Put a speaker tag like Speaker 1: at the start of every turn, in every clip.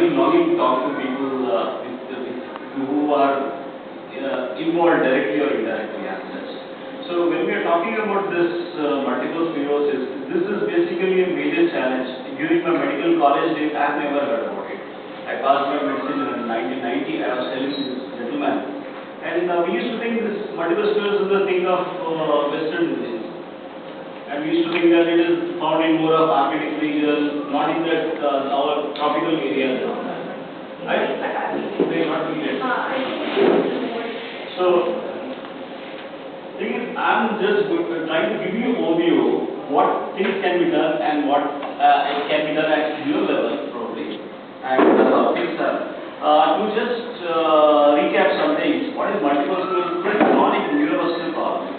Speaker 1: been longing to talk to people who are involved directly or indirectly as such. So when we are talking about this multiple sclerosis, this is basically a major challenge. During my medical college days, I have never heard about it. I passed my medicine in 1990. I was telling this gentleman, and we used to think this multiple sclerosis is a thing of Western disease. And we used to think that it is found in more of Arctic region, not in that our tropical areas. Right? They are not needed. So, thing is, I'm just trying to give you an overview what things can be done and what can be done at your level probably, and how things are. To just recap some things, what is multiple sclerosis? It is a chronic neuromuscular problem.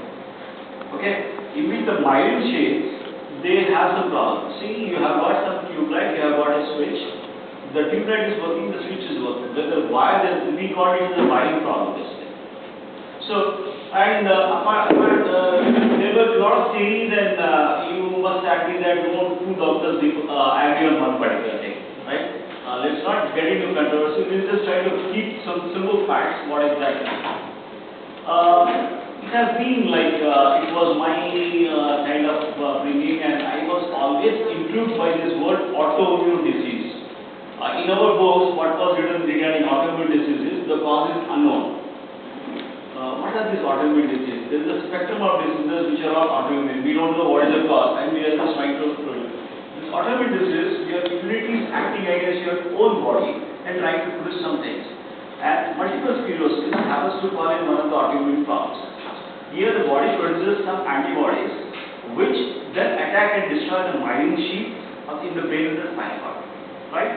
Speaker 1: Okay. In which the myelin shapes, they have some problem. See, you have got some tube light, you have got a switch. The tube light is working, the switch is working. The wire, we call it the wiring problem basically. So, and there were a lot of theories, and you must agree that two doctors agree on one particular thing, right? Let's not get into controversy. We'll just try to keep some simple facts. What exactly? It has been like it was my kind of bringing, and I was always intrigued by this word autoimmune disease. In our books, what was written regarding autoimmune diseases, the cause is unknown. What are these autoimmune diseases? There is a spectrum of diseases which are all autoimmune. We don't know what is the cause, and we are just trying to produce. This autoimmune disease, your immunity is acting against your own body and trying to produce some things. And multiple sclerosis happens to fall in one of the autoimmune problems. Here the body produces some antibodies which then attack and destroy the myelin sheath in the brain and the spinal cord. Right?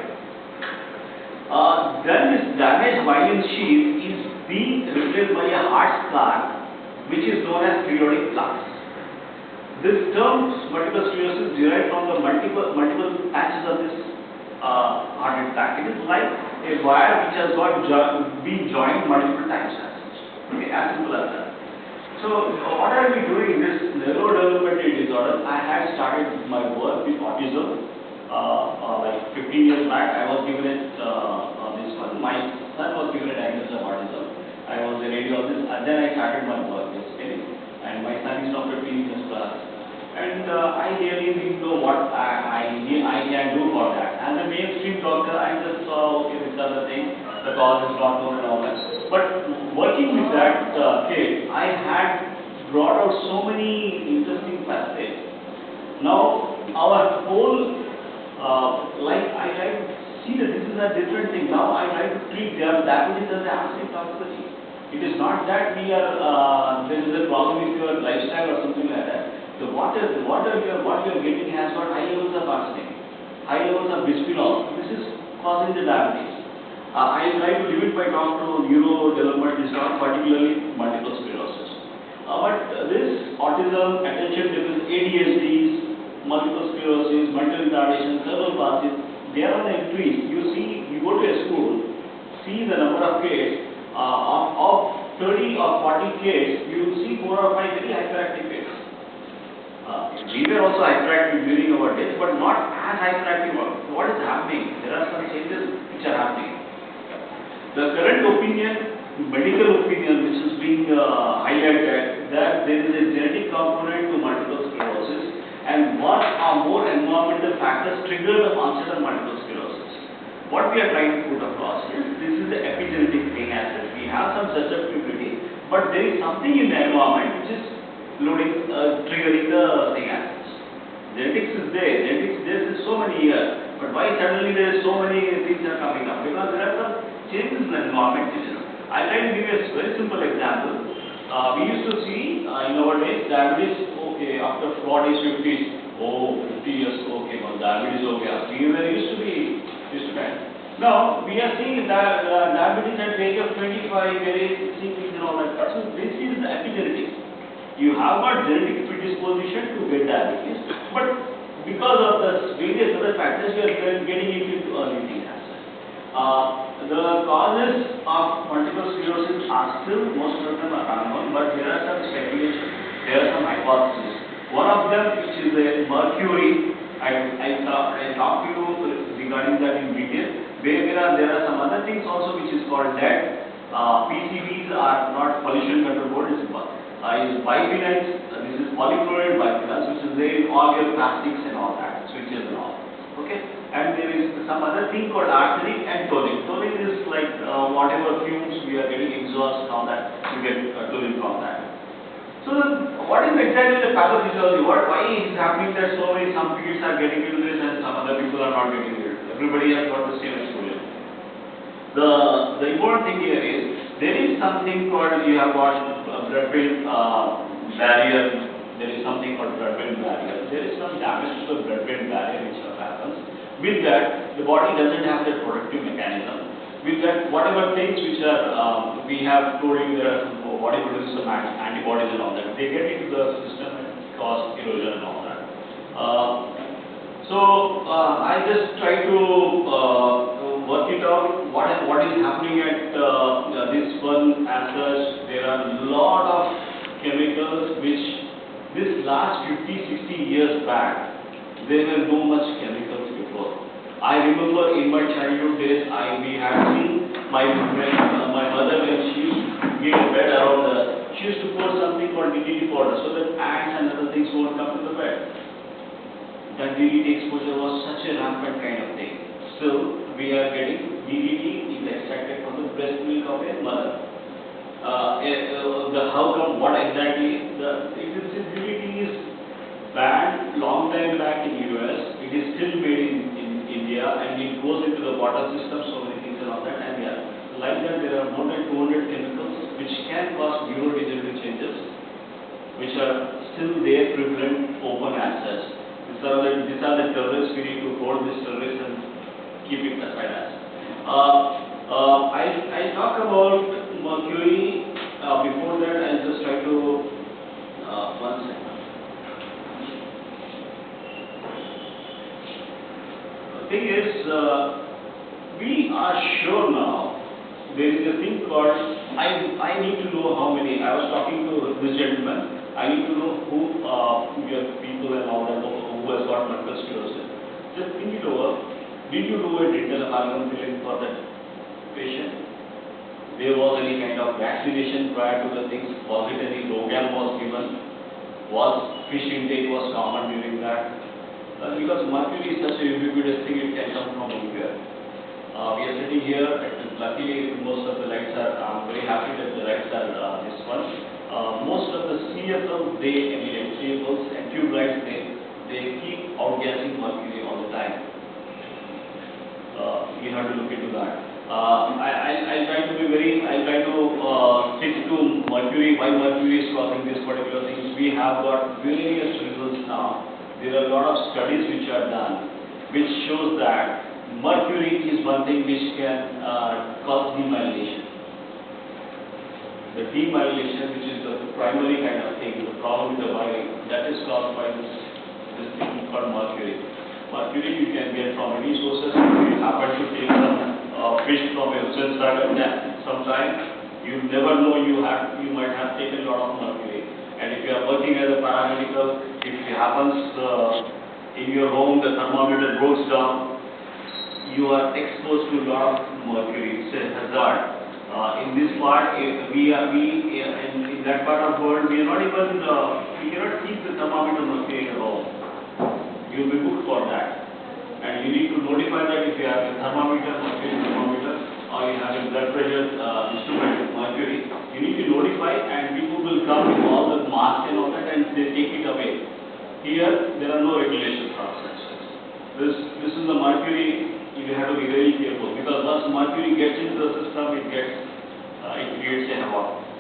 Speaker 1: Then this damaged myelin sheath is being replaced by a heart plaque which is known as periodic plaques. This term multiple sclerosis derived from the multiple patches of this heart plaque. It is like a wire which has got been joined multiple times. Okay, as simple as that. So, what are we doing in this neurodevelopmental disorder? I had started my work with autism like 15 years back. I was given it this one. My son was given a diagnosis of autism. I was a radiologist, and then I started my work basically. And my son is now 15 years plus. And I really didn't know what I can do for that. As a mainstream doctor, I just saw, okay, these are the things, the cause is not known and all that. But working with that kid, I had brought out so many interesting facets. Now, our whole life, I try to see that this is a different thing. Now, I try to treat diabetes as an asymptomaticity. It is not that we are there is a problem with your lifestyle or something like that. The water you are getting has got high levels of arsenic, high levels of bisphenol. This is causing the diabetes. I try to limit my talk to neurodevelopmental disorder, particularly multiple sclerosis. But this autism, attention deficit, ADHDs, multiple sclerosis, mental retardation, cerebral palsy, they are on the increase. You see, you go to a school, see the number of kids, of 30 or 40 kids, you will see 4 or 5 very hyperactive kids. We were also hyperactive during our days, but not as hyperactive. What is happening? There are some changes which are happening. The current opinion, medical opinion, which is being highlighted, that there is a genetic component to multiple sclerosis, and what are more environmental factors trigger the onset of multiple sclerosis. What we are trying to put across is this is the epigenetic thing as such. We have some susceptibility, but there is something in the environment which is triggering the thing as such. Genetics is there since so many years, but why suddenly there is so many things are coming up? Because there are some changes in the environment. I try to give you a very simple example. We used to see in our days diabetes, okay, after 40s, 50s, oh, 50 years, okay, well, diabetes, okay. We were used to that. Now, we are seeing that diabetes at the age of 25, very sick and all that. So, this is the epigenetics. You have got genetic predisposition to get diabetes, but because of the various other factors, you are getting into early things. The causes of multiple sclerosis are still, most of them are unknown, but there are some speculation, there are some hypotheses. One of them, which is the mercury, I talked to you regarding that in detail. There are some other things also which is called lead. PCBs are not pollution control board. Is biphenyls. This is polychloride biphenyls, which is there in all your plastics and all that, switches and all. Okay. And there is some other thing called arsenic and toluene. Toluene is like whatever fumes we are getting exhaust from that, you get toluene from that. So what is exactly the pathophysiology? Why is happening that some kids are getting into this and some other people are not getting it? Everybody has got the same exposure. The important thing here is there is something called, you have got blood-brain barrier. There is something called blood-brain barrier. There is some damage to the blood-brain barrier which happens. With that, the body doesn't have that protective mechanism. With that, whatever things which are we have told you, there are some body produces some antibodies and all that. They get into the system and cause erosion and all that. I just try to work it out. What is happening at this one as such? There are a lot of chemicals which this last 50-60 years back there were no much chemicals before. I remember in my childhood days, we had seen my mother when she used to get a bed around us, she used to pour something called DDT powder so that ants and other things won't come to the bed. That DDT exposure was such a rampant kind of thing. Still, we are getting DDT is extracted from the breast milk of a mother. How come? What exactly? DDT is banned long time back in US. It is still made in India and it goes into the water system, so many things and all that. And yeah, like that there are more than 200 chemicals which can cause neurodegenerative changes, which are still there, prevalent, open as such. These are the terrorists. We need to hold this terrorist and keep it aside as. I talk about mercury. Before that, I'll just try to one second. The thing is, we are sure now. There is a thing called I need to know how many. I was talking to this gentleman. I need to know who your people and all that who has got multiple sclerosis. Just think it over. Did you do a dental amalgam filling for that patient? There was any kind of vaccination prior to the things? Was it any Rogan was given? Was fish intake was common during that? Because mercury is such a ubiquitous thing, it can come from anywhere. We are sitting here, luckily most of the lights are, I'm very happy that the lights are this one. Most of the CFLs, CFLs and tube lights, they keep outgassing mercury all the time. You have to look into that. I try to stick to mercury, why mercury is causing this particular things. We have got various results now. There are a lot of studies which are done, which shows that mercury is one thing which can cause demyelination. The demyelination, which is the primary kind of thing, the problem with the wiring, that is caused by this thing called mercury. Mercury you can get from any sources. If you happen to take some fish from a ocean sometime, you never know you might have taken a lot of mercury. And if you are working as a paramedical, if it happens in your home, the thermometer goes down, you are exposed to a lot of mercury. It's a hazard. In this part, in that part of the world, we cannot keep the thermometer mercury at all. You will be booked for that. And you need to notify that if you have a mercury thermometer, or you have a blood pressure instrument with mercury, you need to notify and people will come with all the masks and all that and they take it away. Here, there are no regulations for such. This is the mercury, you have to be very careful because once mercury gets into the system, it creates a havoc.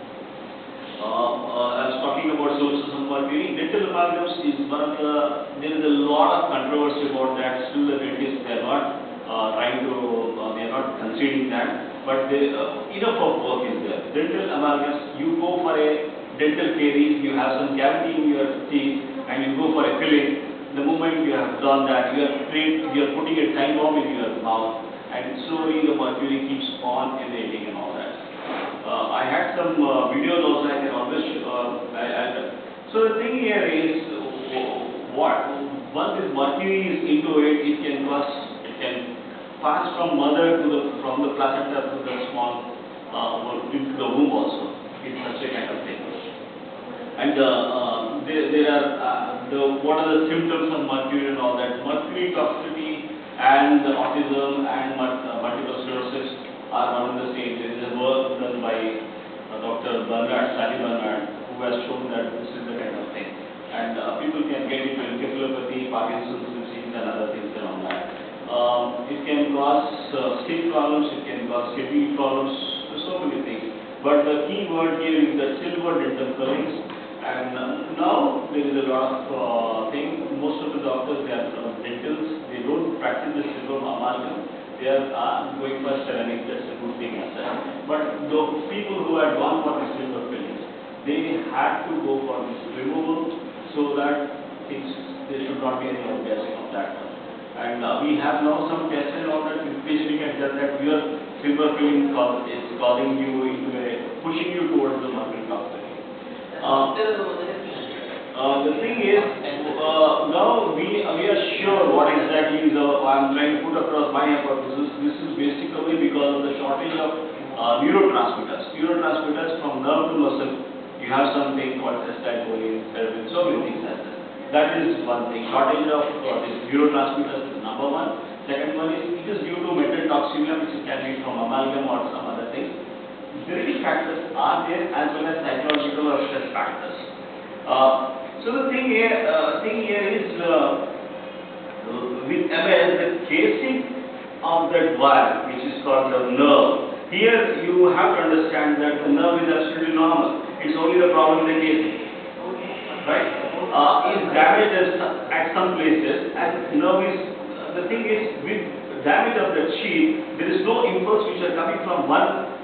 Speaker 1: I was talking about sources of mercury. Dental amalgams is there is a lot of controversy about that. Still the dentists, they are not they are not conceding that. But enough of work is there. Dental amalgams, you go for a dental caries, you have some cavity in your teeth and you go for a filling. The moment you have done that, you are putting a time bomb in your mouth and slowly the mercury keeps on emanating and all that. I had some videos also I can always so the thing here is once this mercury is into it, it can pass from mother to from the placenta to the small into the womb also. It's such a kind of thing. And there are what are the symptoms of mercury and all that. Mercury toxicity and autism and multiple sclerosis are one and the same. There is a work done by Dr. Sally Bernard, who has shown that this is the kind of thing. And people can get into encephalopathy, Parkinson's disease, and other things and all that. It can cause skin problems, it can cause kidney problems, so many things. But the key word here is the silver dental fillings. And now there is a lot of things. Most of the doctors, they are dentals. They don't practice the silver amalgam. They are going for ceramic. That's a good thing as well. But the people who had gone for the silver fillings, they had to go for this removal so that there should not be any outgassing of that. And we have now some tests and all that, which we can tell that your silver filling is causing you into pushing you towards the mercury toxicity. The thing is, now we are sure what exactly is I'm trying to put across my hypothesis. This is basically because of the shortage of neurotransmitters. Neurotransmitters from nerve to muscle. You have something called acetylcholine, serotonin, so many things like that. That is one thing. Shortage of these neurotransmitters is number one. Second one is it is due to metal toxemia, which can be from amalgam or some other things. Genetic factors are there as well as psychological or stress factors. So the thing here is with MS, the casing of that wire, which is called the nerve. Here you have to understand that the nerve is absolutely normal. It's only the problem in the casing, right? Is damaged at some places, and nerve is the thing is with damage of the sheath, there is no impulse which are coming from one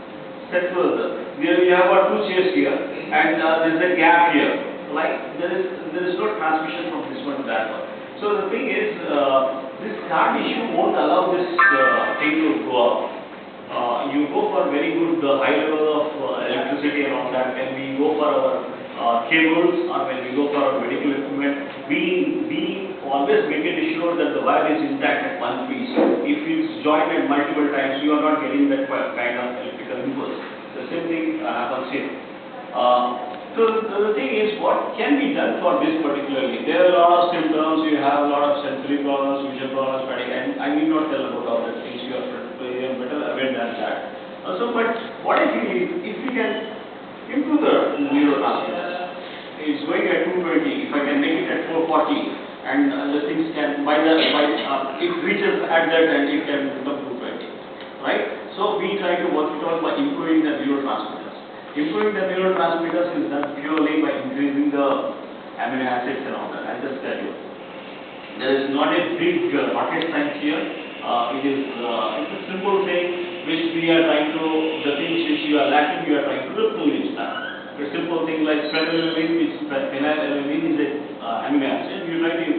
Speaker 1: set to another. There you have got two chairs here, and there is a gap here. Like there is no transmission from this one to that one. So the thing is, this card issue won't allow this thing to go up. You go for very good high level of electricity and all that. When we go for our cables or when we go for our medical equipment, we always make it sure that the wire is intact at one piece. If it's joined at multiple times, you are not getting that kind of electrical impulse. The same thing happens here. So the thing is, what can be done for this particularly? There are a lot of symptoms. You have a lot of sensory problems, vision problems, fatigue, and I need not tell about all that things. You are better aware than that. So, but what I feel is, if we can improve the neurotransmitters, it's going at 220. If I can make it at 440, and the things can it reaches at that end, it can become 220, right? So we try to work it out by improving the neurotransmitters. Improving the neurotransmitters is done purely by increasing the amino acids and all that. I'll just tell you. There is not a big rocket science here. It's a simple thing which we are trying to, the things which you are lacking, we are trying to replenish that. A simple thing like phenylalanine, which phenylalanine is an amino acid. You try to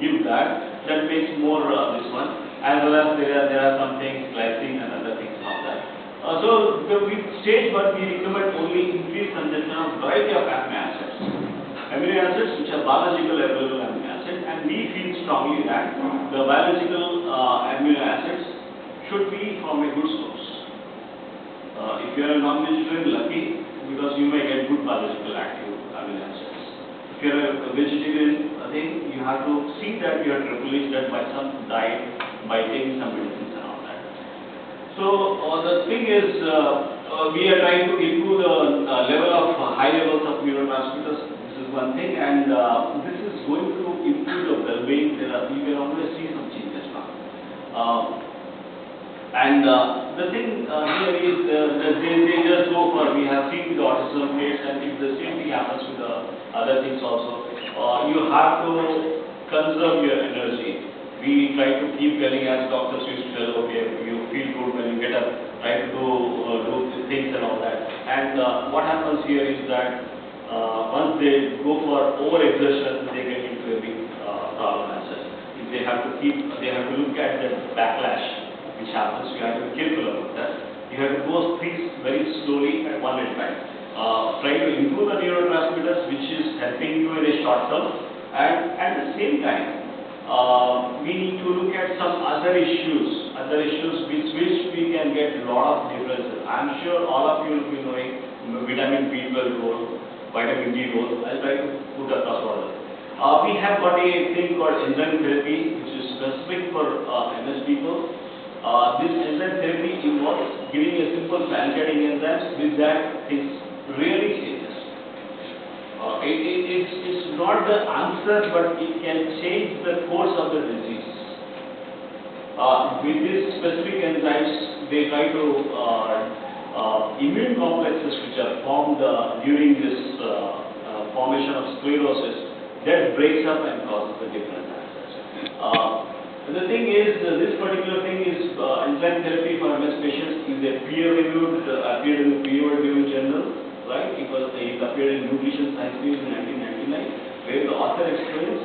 Speaker 1: give that. That makes more this one. As well as there are some things glycine and other things like that. So with stage 1 we recommend only increased consumption of variety of amino acids. Amino acids which are biological available amino acids, and we feel strongly that the biological amino acids should be from a good source. If you are a non-vegetarian, lucky, because you may get good biological active amino acids. If you are a vegetarian, I think you have to see that you have to replace that by some diet, by taking some medicines and all that. So the thing is, we are trying to improve the level of high levels of neurotransmitters. This is one thing, and this is going to improve the well-being. You can always see some changes now. The thing here is that they just go for, we have seen the autism case, and if the same thing happens with the other things also, you have to conserve your energy. We try to keep telling, as doctors used to tell, okay, you feel good when you get up, try to do things and all that. And what happens here is that once they go for over-exertion, they get into a big problem as such. If they have to look at the backlash which happens. You have to be careful about that. You have to go things very slowly at one at a time. Try to improve the neurotransmitters, which is helping you in a short term, and at the same time, we need to look at some other issues other issues which we can get a lot of differences. I'm sure all of you will be knowing vitamin B12 role, vitamin D role. I'll try to put across all of them. We have got a thing called enzyme therapy, which is specific for MS people. This enzyme therapy involves giving a simple pancreatic enzymes. With that, things really changes. It's not the answer, but it can change the course of the disease. With these specific enzymes, they try to immune complexes which are formed during this formation of sclerosis that breaks up and causes the different cancers. The thing is, this particular thing is enzyme therapy for MS patients is a peer-reviewed, appeared in the peer-reviewed journal, right? It appeared in Nutrition Science News in 1999, where the author explains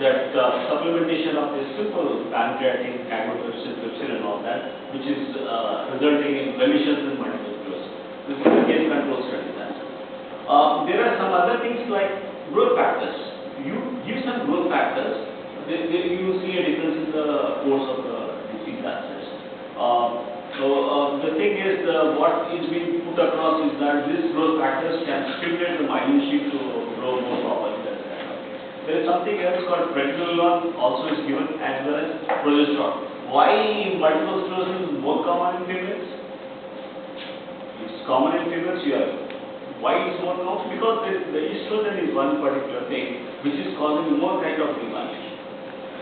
Speaker 1: that supplementation of this simple pancreatic, chymotrypsin, trypsin and all that, which is resulting in remissions in multiple sclerosis. This is a case control study. There are some other things like growth factors. You give some growth factors, you see a difference in the course of the disease process. The thing is, what is being put across is that these growth factors can stimulate the myelin sheath to grow more properly. There is something else called prednisolone, also is given, as well as progesterone. Why multiple sclerosis is more common in females? It's common in females here. Why is more common? Because the estrogen is one particular thing which is causing more kind of inflammation.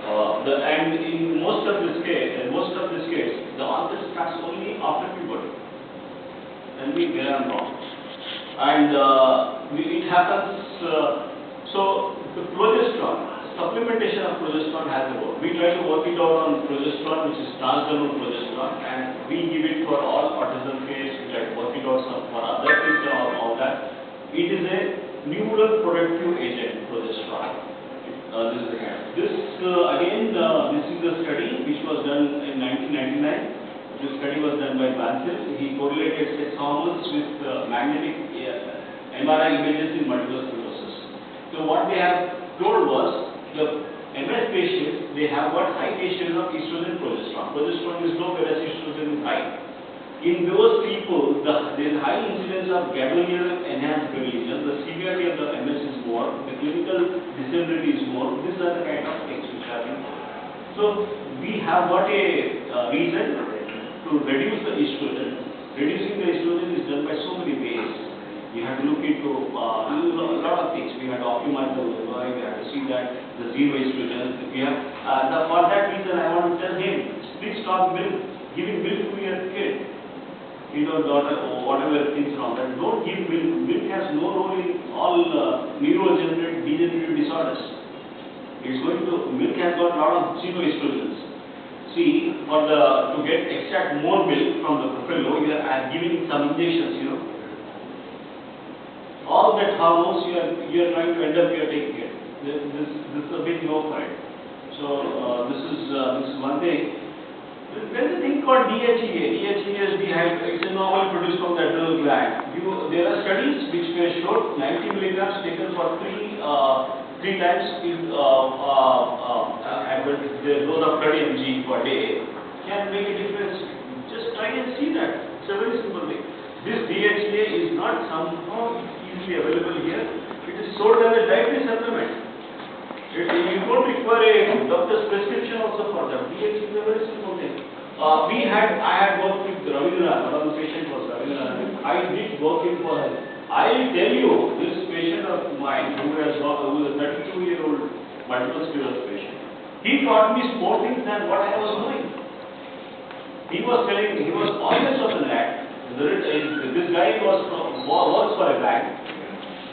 Speaker 1: And in most of this case, the onset starts only after puberty. And we are wrong. And it happens. So the progesterone, supplementation of progesterone has a role. We try to work it out on progesterone, which is transdermal progesterone, and we give it for all autism case. We try to work it out for other things and all that. It is a neural productive agent, progesterone. This is a study which was done in 1999. This study was done by Bansal. He correlated sex hormones with magnetic MRI images in multiple sclerosis. So what they have told was the MS patients, they have got high ratios of estrogen progesterone. Progesterone is low whereas estrogen is high. In those people, there is high incidence of gadolinium enhanced lesions. The severity of the MS is more, the clinical disability is more. These are the kind of things which are important. So we have got a reason to reduce the estrogen. Reducing the estrogen is done by so many ways. We have to look into a lot of things. We have to optimize the liver. We have to see that the zero estrogen. We have for that reason, I want to tell him, please stop giving milk to your kid. Daughter, or whatever things wrong. But don't give milk. Milk has no role in all neurodegenerative disorders. Milk has got a lot of xenoestrogens. See, to extract more milk from the buffalo, you are giving some injections, All that hormones you are trying to end up taking it. This is a big no for it. So this is one thing. There is a thing called DHEA. DHEA is it's a normally produced from the adrenal gland. There are studies which were showed 90 milligrams taken for three times at the dose of 30 mg per day can make a difference. Just try and see that. It's a very simple thing. This DHEA is not somehow easily available here. It is sold as a dietary supplement. You don't require a doctor's prescription also for that. DHEA is a very simple thing. I had worked with Ravindra. One of the patients was Ravindra. I did work in for him. I tell you, this patient of mine who is a 32-year-old multiple sclerosis patient, he taught me more things than what I was doing. He was always on the net. This guy works for a bank,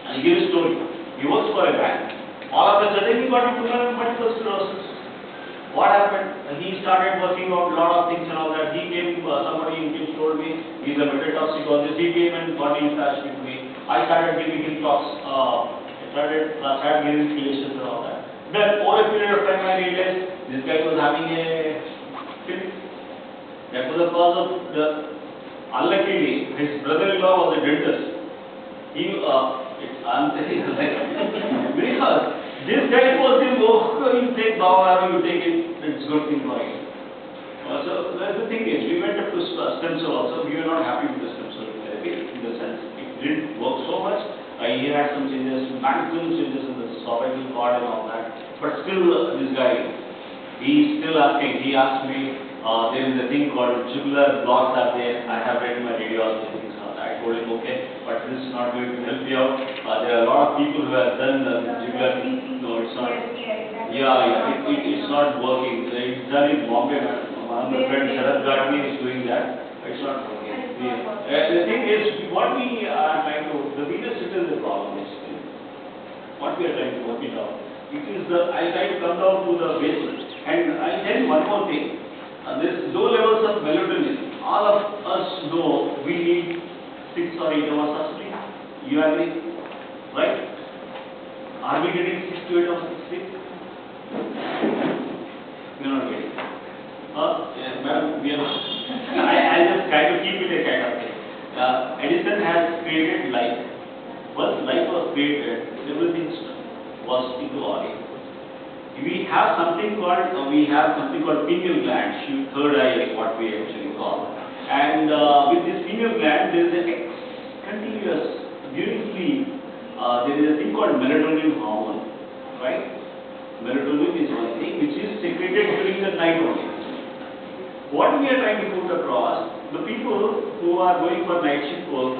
Speaker 1: and he gives a story. He works for a bank. All of a sudden, he got into multiple sclerosis. What happened? He started working on a lot of things and all that. He came, somebody in Kids told me, he's a metatoxicologist. He came and got in touch with me. I started giving him talks. I started giving relations and all that. Then, over a period of time, I realized this guy was having a fit. That was the cause of the. Unluckily, his brother-in-law was a dentist. I'm saying because this guy was saying, oh, you take Bawaro, you take it, it's good thing for you. the thing is, we went up to stem cell also. We were not happy with the stem cell therapy in the sense it didn't work so much. He had some changes, maximum changes in the cervical cord and all that. But still, this guy, he's still asking. He asked me, there is a thing called jugular blocks are there. I have read in my radiology things. I told him, okay, but this is not going to help you out. There are a lot of people who have done jugular. No, it's not. It's not working. It's done in Bombay. My friend Sharad Gadni is doing that. It's not working. The thing is, what we are trying to, the venous is the problem is, what we are trying to work it out. It is the, I try to come down to the basics. And I tell you one more thing. This low levels of melatonin, all of us know we need 6 or 8 hours of sleep. You agree? Right? Are we getting 6 to 8 hours of sleep? We are not getting. Madam, we are not. I just try to keep it a kind of thing. Edison has created light. Once light was created, everything was into order. We have something called pineal gland, third eye, what we actually call. And with this pineal gland, there is a continuous during sleep. There is a thing called melatonin hormone, right? Melatonin is one thing which is secreted during the night only. What we are trying to put across, the people who are going for night shift work,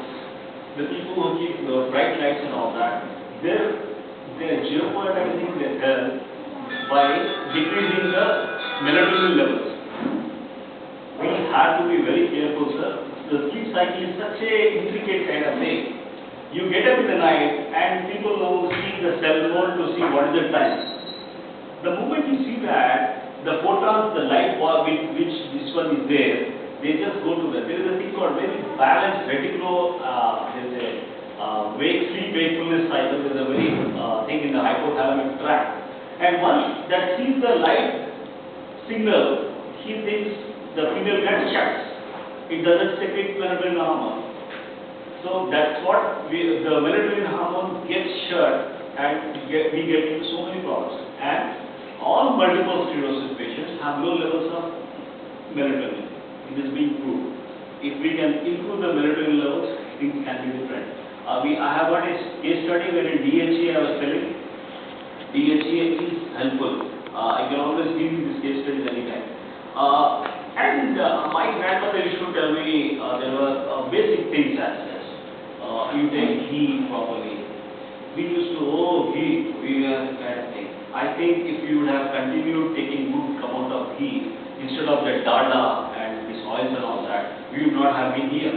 Speaker 1: the people who keep the bright lights and all that, their geopo and everything they help by decreasing the melatonin levels. We have to be very careful, sir. The sleep cycle is such a intricate kind of thing. You get up in the night and people will see the cell phone to see what is the time. The moment you see that, the photons, the light which this one is there, they just go to that. There is a thing called very balanced reticulo, there is a sleep wakefulness cycle, there is a very thing in the hypothalamic tract. And once that sees the light signal, he thinks the pineal gland shuts. It doesn't secrete melatonin hormone. So that's what the melatonin hormone gets shut and we get into so many problems. And all multiple sclerosis patients have low levels of melatonin. It is being proved. If we can improve the melatonin levels, things can be different. I have got a case study where in DHA I was telling. DHA is helpful. I can always give you this case studies anytime. My grandmother used to tell me there were basic things as this. You take ghee properly. We used to, ghee, we were kind of thing. I think if you would have continued taking good amount of ghee instead of the dada and these oils and all that, we would not have been here.